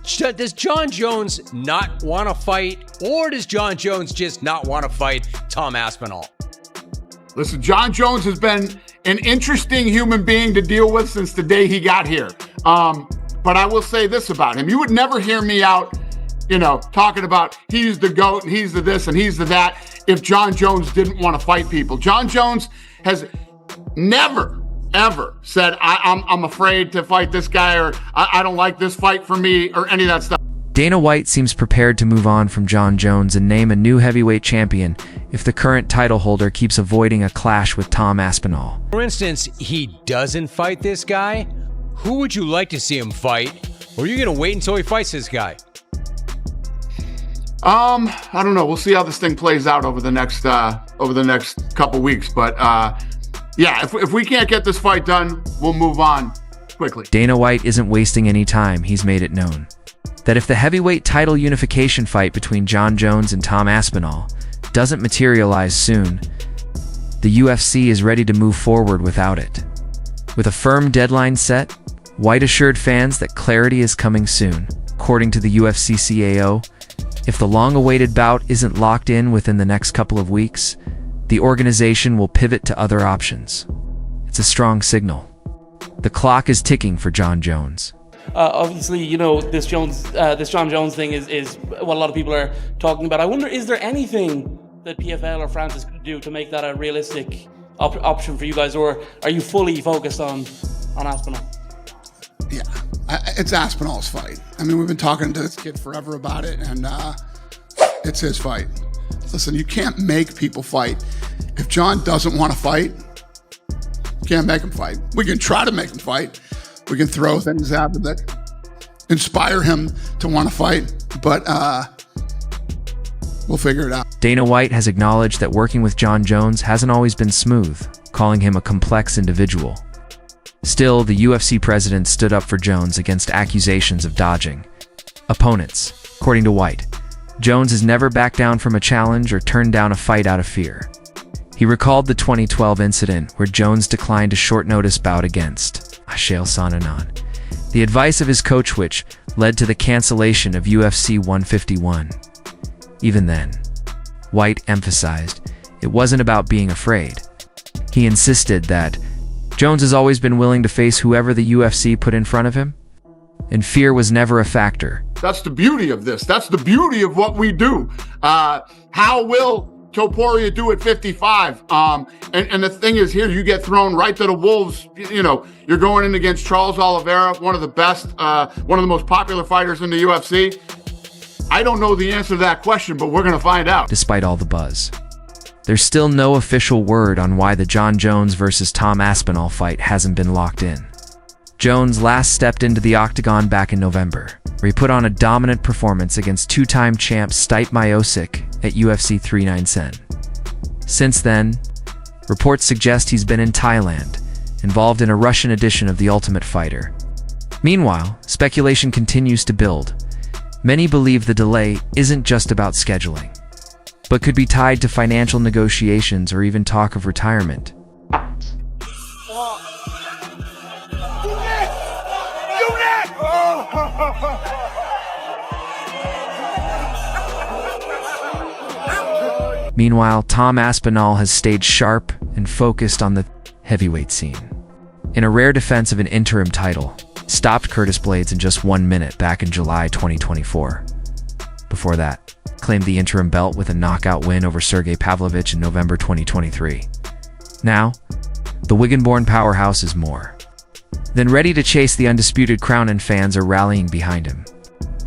Does Jon Jones not want to fight, or does Jon Jones just not want to fight Tom Aspinall? Listen, Jon Jones has been an interesting human being to deal with since the day he got here. But I will say this about him. You would never hear me out, talking about he's the GOAT and he's the this and he's the that if Jon Jones didn't want to fight people. Jon Jones has never, ever said, I'm afraid to fight this guy, or I don't like this fight for me, or any of that stuff. Dana White seems prepared to move on from Jon Jones and name a new heavyweight champion if the current title holder keeps avoiding a clash with Tom Aspinall. For instance, he doesn't fight this guy. Who would you like to see him fight? Or are you going to wait until he fights this guy? I don't know. We'll see how this thing plays out over the next couple weeks. But yeah, if we can't get this fight done, we'll move on quickly. Dana White isn't wasting any time. He's made it known that if the heavyweight title unification fight between Jon Jones and Tom Aspinall doesn't materialize soon, the UFC is ready to move forward without it. With a firm deadline set, White assured fans that clarity is coming soon. According to the UFC CAO, if the long-awaited bout isn't locked in within the next couple of weeks, the organization will pivot to other options. It's a strong signal. The clock is ticking for Jon Jones. Obviously, this Jon Jones thing is what a lot of people are talking about. I wonder, is there anything that PFL or Francis could do to make that a realistic option for you guys, or are you fully focused on Aspinall? Yeah, it's Aspinall's fight. I mean, we've been talking to this kid forever about it, and it's his fight. Listen, you can't make people fight. If Jon doesn't want to fight, you can't make him fight. We can try to make him fight. We can throw things at him that inspire him to want to fight, but we'll figure it out. Dana White has acknowledged that working with Jon Jones hasn't always been smooth, calling him a complex individual. Still, the UFC president stood up for Jones against accusations of dodging opponents. According to White, Jones has never backed down from a challenge or turned down a fight out of fear. He recalled the 2012 incident where Jones declined a short-notice bout against Chael Sonnen. The advice of his coach, which led to the cancellation of UFC 151. Even then, White emphasized it wasn't about being afraid. He insisted that Jones has always been willing to face whoever the UFC put in front of him, and fear was never a factor. That's the beauty of this. That's the beauty of what we do. How will Topuria do at 55? And the thing is, here you get thrown right to the wolves. You're going in against Charles Oliveira, one of the best, one of the most popular fighters in the UFC. I don't know the answer to that question, but we're going to find out. Despite all the buzz, there's still no official word on why the Jon Jones versus Tom Aspinall fight hasn't been locked in. Jones last stepped into the octagon back in November, where he put on a dominant performance against two-time champ Stipe Miocic at UFC 397. Since then, reports suggest he's been in Thailand, involved in a Russian edition of The Ultimate Fighter. Meanwhile, speculation continues to build. Many believe the delay isn't just about scheduling, but could be tied to financial negotiations or even talk of retirement. Meanwhile, Tom Aspinall has stayed sharp and focused on the heavyweight scene. In a rare defense of an interim title, stopped Curtis Blades in just 1 minute back in July 2024. Before that, claimed the interim belt with a knockout win over Sergey Pavlovich in November 2023. Now, the Wigan-born powerhouse is more than ready to chase the undisputed crown, and fans are rallying behind him.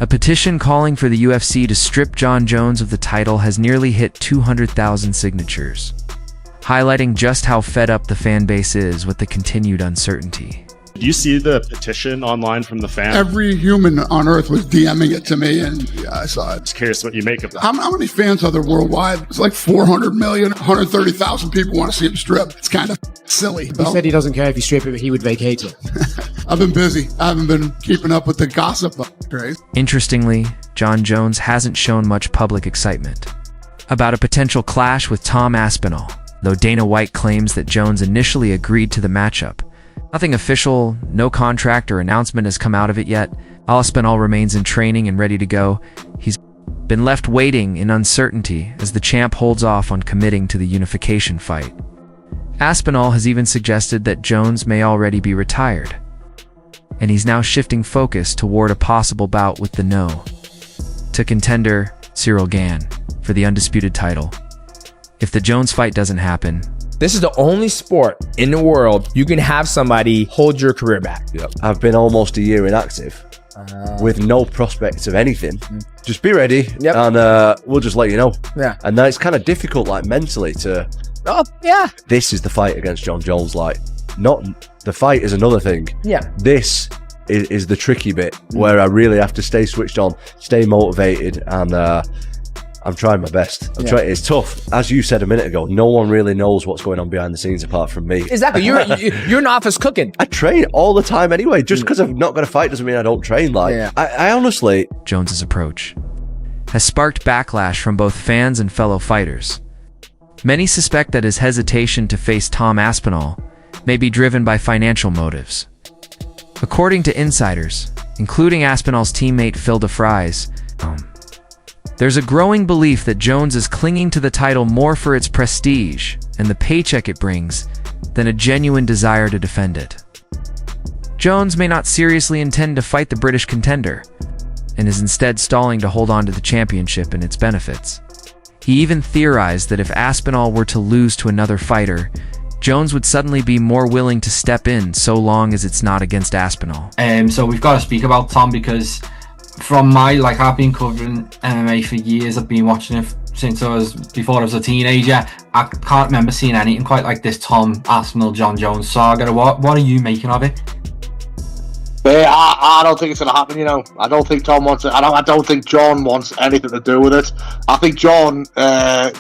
A petition calling for the UFC to strip Jon Jones of the title has nearly hit 200,000 signatures, highlighting just how fed up the fan base is with the continued uncertainty. Do you see the petition online from the fans? Every human on earth was DMing it to me, and yeah, I saw it. Just curious what you make of that. How many fans are there worldwide? It's like 400 million, 130,000 people want to see him strip. It's kind of silly. He said he doesn't care if you strip it, but he would vacate it. I've been busy. I haven't been keeping up with the gossip. Right? Interestingly, Jon Jones hasn't shown much public excitement about a potential clash with Tom Aspinall, though Dana White claims that Jones initially agreed to the matchup. Nothing official, no contract or announcement has come out of it yet. Aspinall remains in training and ready to go. He's been left waiting in uncertainty as the champ holds off on committing to the unification fight. Aspinall has even suggested that Jones may already be retired, and he's now shifting focus toward a possible bout with the to contender Ciryl Gane for the undisputed title. If the Jones fight doesn't happen, this is the only sport in the world you can have somebody hold your career back. Yep. I've been almost a year inactive with no prospects of anything. Just be ready, and we'll just let you know. Yeah. And then it's kind of difficult, like mentally, to. Oh yeah. This is the fight against Jon Jones. Like, not the fight is another thing. Yeah. This is the tricky bit where I really have to stay switched on, stay motivated, and I'm trying my best. I'm trying. It's tough. As you said a minute ago, no one really knows what's going on behind the scenes apart from me. Exactly. You're an office cooking. I train all the time anyway. Just because I've not got a fight doesn't mean I don't train. Like, I honestly... Jones's approach has sparked backlash from both fans and fellow fighters. Many suspect that his hesitation to face Tom Aspinall may be driven by financial motives. According to insiders, including Aspinall's teammate Phil DeFries, there's a growing belief that Jones is clinging to the title more for its prestige and the paycheck it brings than a genuine desire to defend it. Jones may not seriously intend to fight the British contender and is instead stalling to hold on to the championship and its benefits. He even theorized that if Aspinall were to lose to another fighter, Jones would suddenly be more willing to step in so long as it's not against Aspinall. So we've got to speak about Tom because from I've been covering MMA for years. I've been watching it since before I was a teenager. I can't remember seeing anything quite like this Tom Aspinall, Jon Jones saga. What are you making of it? I don't think it's going to happen, you know. I don't think Tom wants it. I don't think Jon wants anything to do with it. I think Jon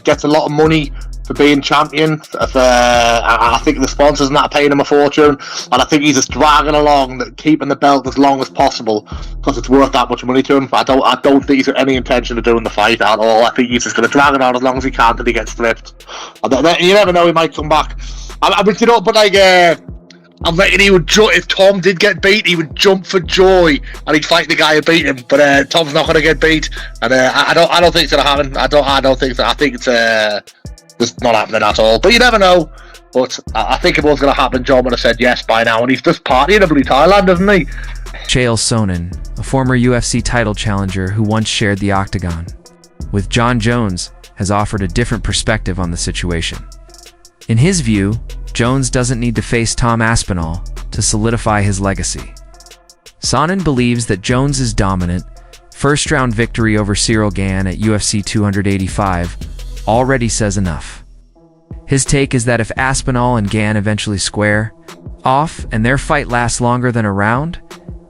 gets a lot of money for being champion. I think the sponsors and that are paying him a fortune, and I think he's just dragging along, keeping the belt as long as possible because it's worth that much money to him. I don't think he's got any intention of doing the fight at all. I think he's just going to drag it on as long as he can until he gets stripped. You never know, he might come back. I mean, you know, but I'm betting he would if Tom did get beat, he would jump for joy and he'd fight the guy who beat him. But Tom's not going to get beat, and I don't think it's going to happen. I don't think so. I think it's just not happening at all. But you never know. But I think if it was going to happen, Jon would have said yes by now, and he's just partying in Thailand, isn't he? Chael Sonnen, a former UFC title challenger who once shared the octagon with Jon Jones, has offered a different perspective on the situation. In his view, Jones doesn't need to face Tom Aspinall to solidify his legacy. Sonnen believes that Jones' dominant first-round victory over Ciryl Gane at UFC 285 already says enough. His take is that if Aspinall and Gane eventually square off and their fight lasts longer than a round,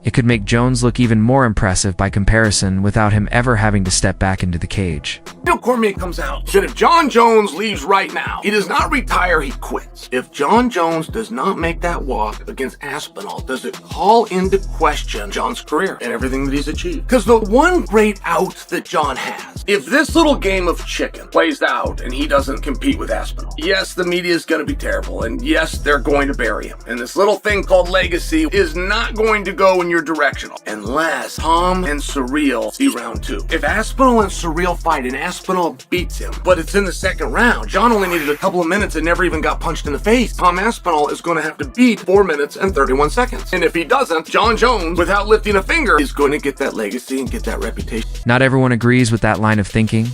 it could make Jones look even more impressive by comparison without him ever having to step back into the cage. Bill Cormier comes out, said if Jon Jones leaves right now, he does not retire, he quits. If Jon Jones does not make that walk against Aspinall, does it call into question Jon's career and everything that he's achieved? Because the one great out that Jon has, if this little game of chicken plays out and he doesn't compete with Aspinall, yes, the media is going to be terrible, and yes, they're going to bury him. And this little thing called legacy is not going to go in your direction unless Tom and Ciryl see round 2. If Aspinall and Ciryl fight and Aspinall beats him, but it's in the second round, Jon only needed a couple of minutes and never even got punched in the face. Tom Aspinall is going to have to beat 4 minutes and 31 seconds. And if he doesn't, Jon Jones, without lifting a finger, is going to get that legacy and get that reputation. Not everyone agrees with that line of thinking.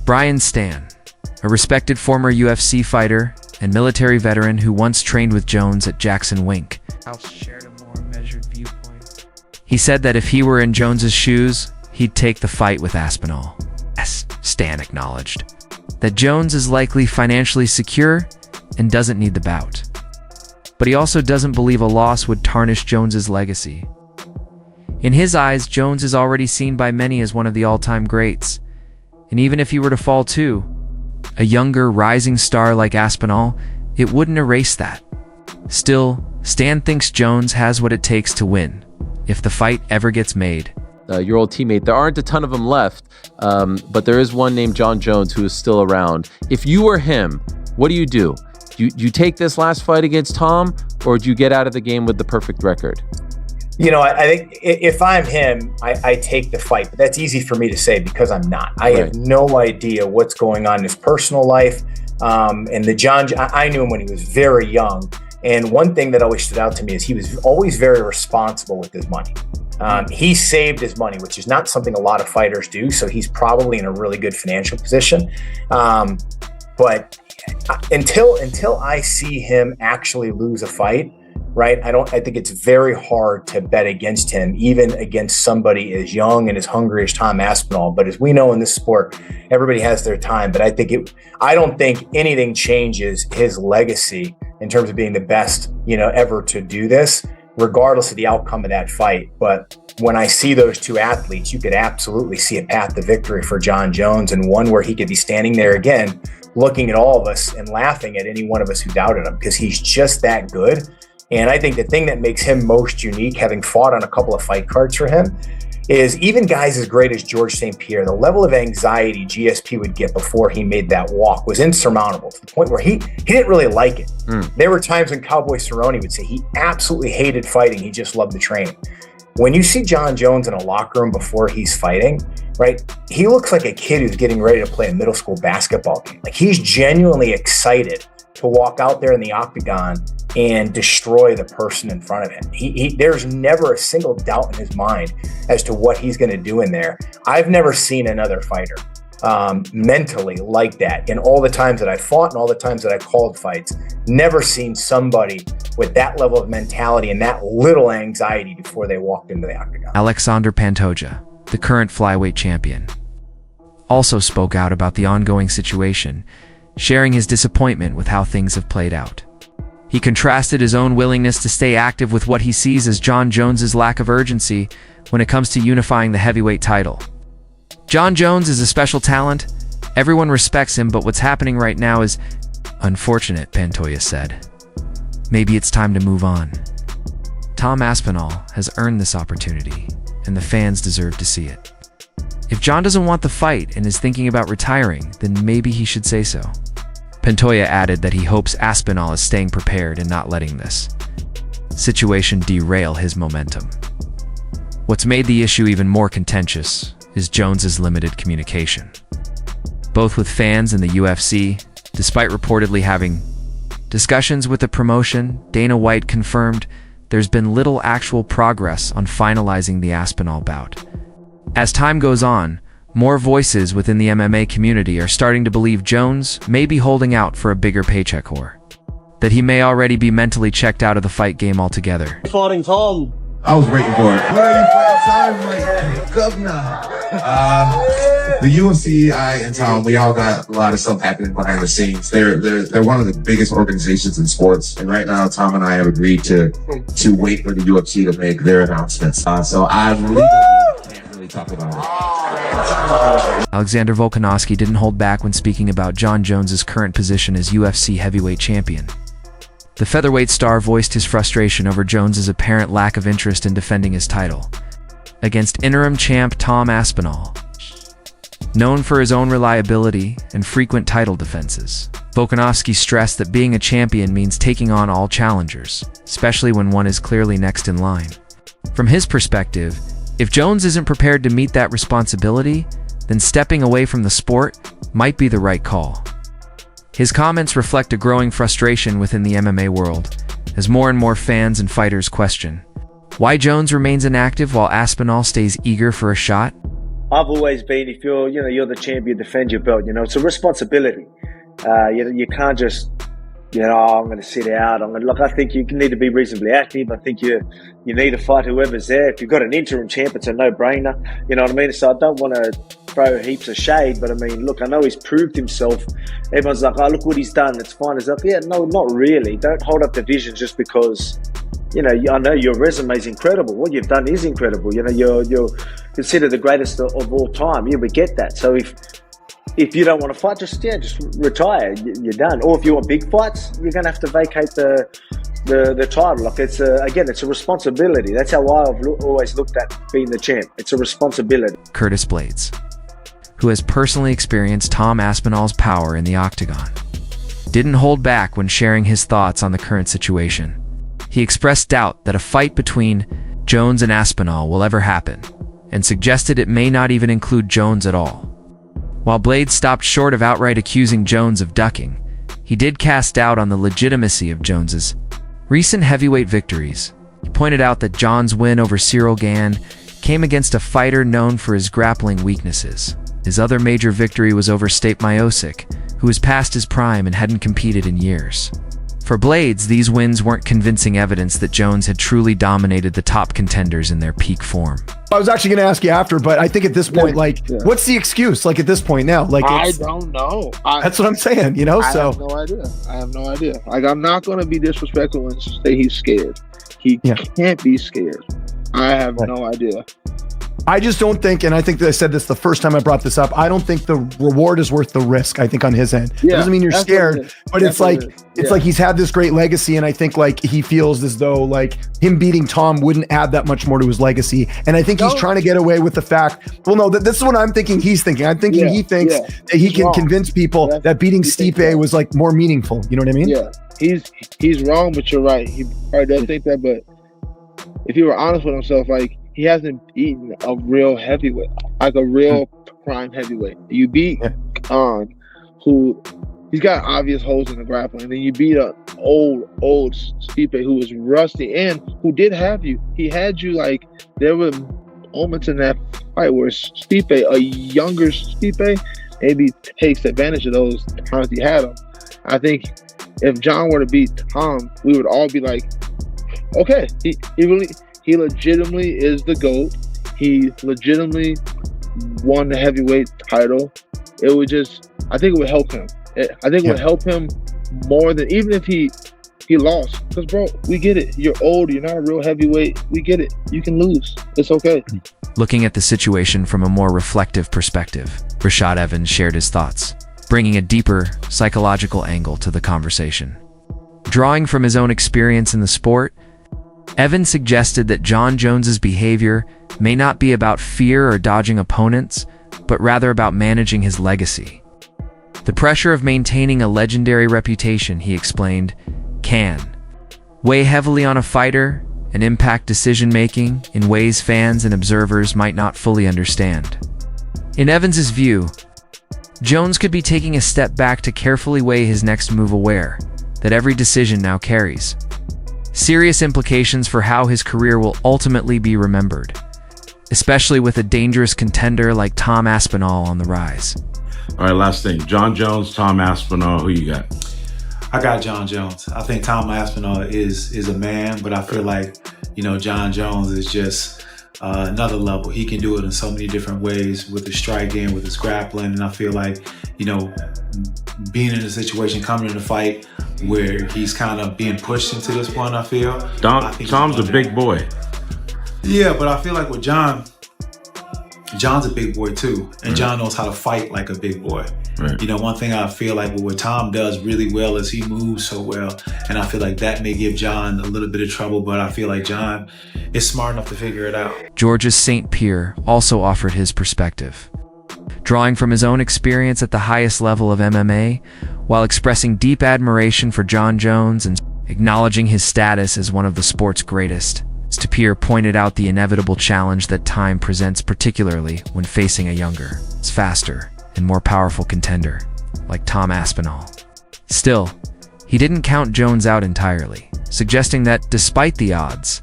Brian Stann, a respected former UFC fighter and military veteran who once trained with Jones at Jackson Wink, shared a more measured viewpoint. He said that if he were in Jones's shoes, he'd take the fight with Aspinall. Stan acknowledged that Jones is likely financially secure and doesn't need the bout. But he also doesn't believe a loss would tarnish Jones's legacy. In his eyes, Jones is already seen by many as one of the all-time greats. And even if he were to fall too, a younger, rising star like Aspinall, it wouldn't erase that. Still, Stan thinks Jones has what it takes to win, if the fight ever gets made. Your old teammate. There aren't a ton of them left, but there is one named Jon Jones who is still around. If you were him, what do? Do you take this last fight against Tom, or do you get out of the game with the perfect record? You know, I think if I'm him, I take the fight, but that's easy for me to say because I'm not. I have no idea what's going on in his personal life. And I knew him when he was very young. And one thing that always stood out to me is he was always very responsible with his money. He saved his money, which is not something a lot of fighters do. So he's probably in a really good financial position. But until I see him actually lose a fight, right? I think it's very hard to bet against him, even against somebody as young and as hungry as Tom Aspinall. But as we know in this sport, everybody has their time. But I don't think anything changes his legacy in terms of being the best, ever to do this, regardless of the outcome of that fight. But when I see those two athletes, you could absolutely see a path to victory for Jon Jones, and one where he could be standing there again, looking at all of us and laughing at any one of us who doubted him, because he's just that good. And I think the thing that makes him most unique, having fought on a couple of fight cards for him, is even guys as great as George St. Pierre, the level of anxiety GSP would get before he made that walk was insurmountable, to the point where he didn't really like it. There were times when Cowboy Cerrone would say he absolutely hated fighting. He just loved the training. When you see Jon Jones in a locker room before he's fighting, right, he looks like a kid who's getting ready to play a middle school basketball game. Like, he's genuinely excited to walk out there in the octagon and destroy the person in front of him. There's never a single doubt in his mind as to what he's going to do in there. I've never seen another fighter mentally like that. In all the times that I fought and all the times that I called fights, never seen somebody with that level of mentality and that little anxiety before they walked into the octagon. Alexander Pantoja, the current flyweight champion, also spoke out about the ongoing situation, sharing his disappointment with how things have played out. He contrasted his own willingness to stay active with what he sees as Jon Jones's lack of urgency when it comes to unifying the heavyweight title. Jon Jones is a special talent. Everyone respects him, but what's happening right now is unfortunate, Pantoja said. Maybe it's time to move on. Tom Aspinall has earned this opportunity, and the fans deserve to see it. If Jon doesn't want the fight and is thinking about retiring, then maybe he should say so. Pantoja added that he hopes Aspinall is staying prepared and not letting this situation derail his momentum. What's made the issue even more contentious is Jones's limited communication, both with fans and the UFC. Despite reportedly having discussions with the promotion, Dana White confirmed there's been little actual progress on finalizing the Aspinall bout. As time goes on, more voices within the MMA community are starting to believe Jones may be holding out for a bigger paycheck or that he may already be mentally checked out of the fight game altogether. Fighting Tom. I was waiting for it. Governor. The UFC and Tom, we all got a lot of stuff happening behind the scenes. They're one of the biggest organizations in sports, and right now Tom and I have agreed to wait for the UFC to make their announcements. So I legally can't really talk about it. Alexander Volkanovski didn't hold back when speaking about Jon Jones's current position as UFC heavyweight champion. The featherweight star voiced his frustration over Jones's apparent lack of interest in defending his title against interim champ Tom Aspinall, known for his own reliability and frequent title defenses. Volkanovski stressed that being a champion means taking on all challengers, especially when one is clearly next in line. From his perspective, if Jones isn't prepared to meet that responsibility, then stepping away from the sport might be the right call. His comments reflect a growing frustration within the MMA world, as more and more fans and fighters question why Jones remains inactive while Aspinall stays eager for a shot. I've always been, if you're the champion, defend your belt. It's a responsibility. You can't just, I'm going to sit out. I think you need to be reasonably active. I think you need to fight whoever's there. If you've got an interim champ, it's a no-brainer. You know what I mean? So I don't want to throw heaps of shade, but I mean, look, I know he's proved himself. Everyone's like, oh, look what he's done. It's fine. It's like, yeah, no, not really. Don't hold up divisions just because, I know your resume is incredible. What you've done is incredible. You're considered the greatest of all time. Yeah, we get that. So if you don't want to fight, just retire. You're done. Or if you want big fights, you're going to have to vacate the title. Like it's a responsibility. That's how I've always looked at being the champ. It's a responsibility. Curtis Blades, who has personally experienced Tom Aspinall's power in the octagon, didn't hold back when sharing his thoughts on the current situation. He expressed doubt that a fight between Jones and Aspinall will ever happen, and suggested it may not even include Jones at all. While Blaydes stopped short of outright accusing Jones of ducking, he did cast doubt on the legitimacy of Jones's recent heavyweight victories. He pointed out that John's win over Cyril Gane came against a fighter known for his grappling weaknesses. His other major victory was over Stipe Miocic, who was past his prime and hadn't competed in years. For Blaydes, these wins weren't convincing evidence that Jones had truly dominated the top contenders in their peak form. I was actually going to ask you after, but I think at this point, what's the excuse? Like at this point now, I don't know. That's what I'm saying, you know. I have no idea. Like, I'm not going to be disrespectful and say he's scared. He can't be scared. I have no idea. I just don't think, and I think that I said this the first time I brought this up, I don't think the reward is worth the risk, I think, on his end. It doesn't mean you're scared, but it's like he's had this great legacy, and I think like he feels as though like him beating Tom wouldn't add that much more to his legacy. And I think he's trying to get away with the fact, well, no, this is what I'm thinking he's thinking. I'm thinking he thinks that he can convince people that beating Stipe was like more meaningful. You know what I mean? Yeah, he's wrong, but you're right. He probably does think that, but if he were honest with himself, like, he hasn't beaten a real heavyweight, like a real prime heavyweight. You beat Khan, who he's got obvious holes in the grappling, and then you beat a old Stipe who was rusty and who did have you. He had you like, there were moments in that fight where Stipe, a younger Stipe, maybe takes advantage of those times he had him. I think if John were to beat Tom, we would all be like, okay, he legitimately is the GOAT. He legitimately won the heavyweight title. It would just, I think it would help him. I think it would help him more than, even if he lost. Because, bro, we get it. You're old. You're not a real heavyweight. We get it. You can lose. It's okay. Looking at the situation from a more reflective perspective, Rashad Evans shared his thoughts, bringing a deeper psychological angle to the conversation. Drawing from his own experience in the sport, Evans suggested that Jon Jones's behavior may not be about fear or dodging opponents, but rather about managing his legacy. The pressure of maintaining a legendary reputation, he explained, can weigh heavily on a fighter and impact decision-making in ways fans and observers might not fully understand. In Evans's view, Jones could be taking a step back to carefully weigh his next move, aware that every decision now carries serious implications for how his career will ultimately be remembered, especially with a dangerous contender like Tom Aspinall on the rise. All right, last thing. Jon Jones, Tom Aspinall, who you got? I got Jon Jones. I think Tom Aspinall is a man, but I feel like, Jon Jones is just another level. He can do it in so many different ways with his striking, with his grappling, and I feel like, being in a situation, coming in a fight where he's kind of being pushed into this point, I feel. Tom's a big boy. Yeah, but I feel like with John's a big boy too, and Jon knows how to fight like a big boy. Right. One thing I feel like what Tom does really well is he moves so well, and I feel like that may give Jon a little bit of trouble, but I feel like Jon is smart enough to figure it out. Georges St. Pierre also offered his perspective, drawing from his own experience at the highest level of MMA, while expressing deep admiration for Jon Jones and acknowledging his status as one of the sport's greatest. St. Pierre pointed out the inevitable challenge that time presents, particularly when facing a younger, faster, and more powerful contender like Tom Aspinall. Still, he didn't count Jones out entirely, suggesting that despite the odds,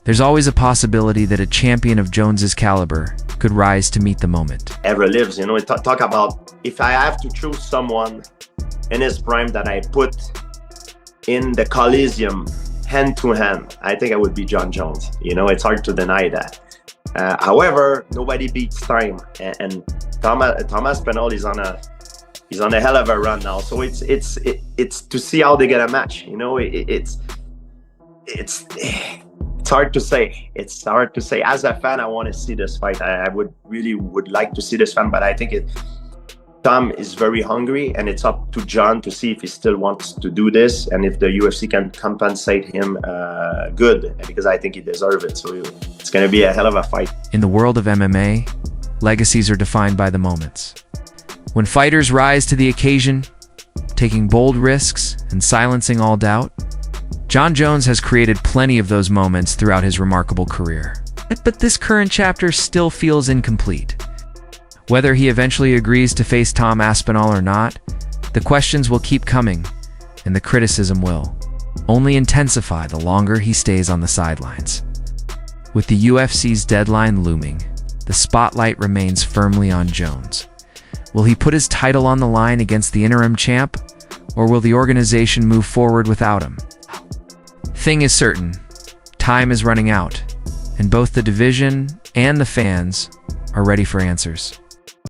there's always a possibility that a champion of Jones's caliber could rise to meet the moment. Ever lives, talk about if I have to choose someone in his prime that I put in the Coliseum hand to hand, I think I would be Jon Jones. It's hard to deny that. However, nobody beats time, and Tom Aspinall is on a hell of a run now. So it's to see how they get a match. It's hard to say. It's hard to say. As a fan, I want to see this fight. I would like to see this fight, but I think Tom is very hungry, and it's up to Jon to see if he still wants to do this and if the UFC can compensate him good, because I think he deserves it. So it's going to be a hell of a fight. In the world of MMA, legacies are defined by the moments. When fighters rise to the occasion, taking bold risks and silencing all doubt, Jon Jones has created plenty of those moments throughout his remarkable career. But this current chapter still feels incomplete. Whether he eventually agrees to face Tom Aspinall or not, the questions will keep coming, and the criticism will only intensify the longer he stays on the sidelines. With the UFC's deadline looming, the spotlight remains firmly on Jones. Will he put his title on the line against the interim champ, or will the organization move forward without him? Thing is certain, time is running out, and both the division and the fans are ready for answers.